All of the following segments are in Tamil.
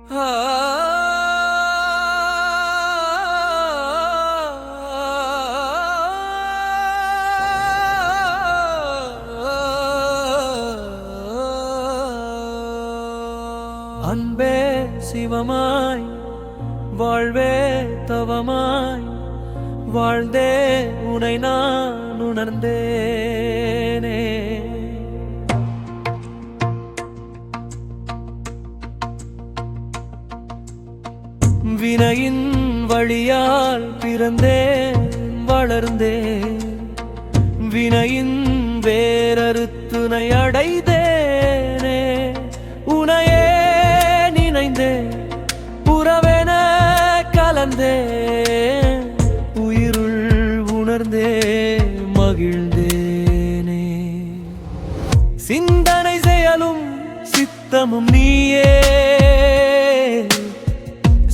அன்பே சிவமாய் வாழ்வே தவமாய் வாழ்ந்தே உனை நான் உணர்ந்தேனே. வினையின் வழியால் பிறந்தேன் வளர்ந்தேன், வினையின் வேறறுத்துனை அடைந்தேனே. உனையே நினைந்தேன் புறவென கலந்தேன், உயிருள் உணர்ந்தே மகிழ்ந்தேனே. சிந்தனை செயலும் சித்தமும் நீயே,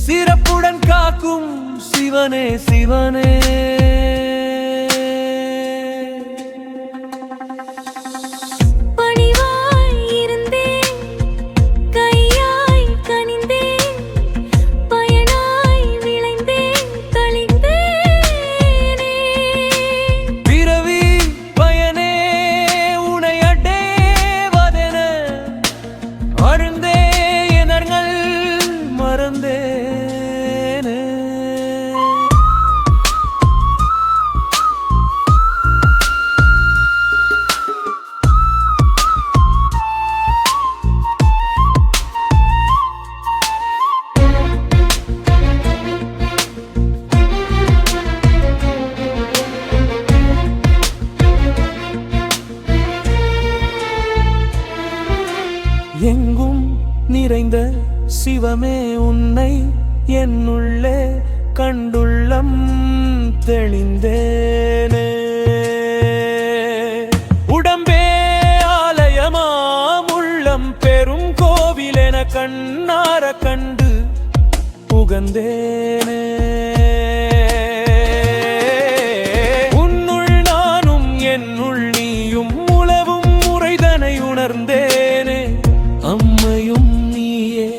சிறப்புடன் காக்கும் சிவனே சிவனே. எங்கும் நிறைந்த சிவமே உன்னை என்னுள்ளே கண்டுள்ளம் தெளிந்தேனே. உடம்பே ஆலயமாம் உள்ளம் பெரும் கோவிலென கண்ணார கண்டு புகந்தேனே. உன்னுள் நானும் என்னுள் நீயும் உலவும் முறைதனை உணர்ந்தேனே. அம்மையும் நீயே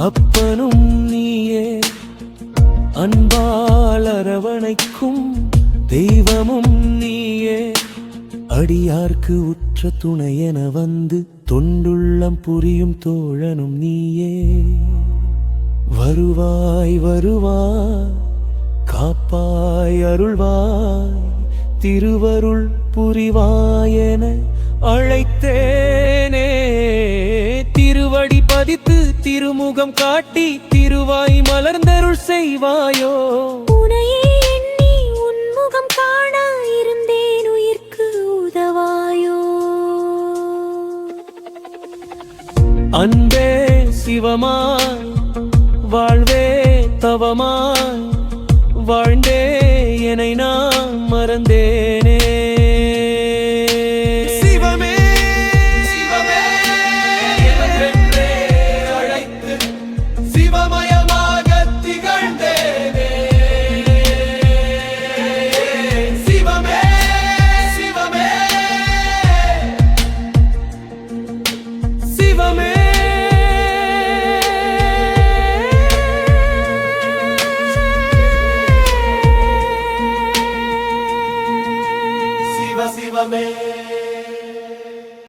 அப்பனும் நீயே, அன்பால் அரவணைக்கும் தெய்வமும் நீயே. அடியார்க்கு உற்ற துணையென வந்து தொண்டுள்ளம் புரியும் தோழனும் நீயே. வருவாய் வருவாய் காப்பாய் அருள்வாய், திருவருள் புரிவாயென அழைத்தேனே. திருவடி பதித்து திருமுகம் காட்டி திருவாய் மலர்ந்தருள் செய்வாயோ. உனையே எண்ணி உன்முகம் காண இருந்தேன், உயிர்க்கு உதவாயோ. அன்பே சிவமாய் வாழ்வே தவமாய் வாழ்ந்தே என்னை நான் மறந்தேன்.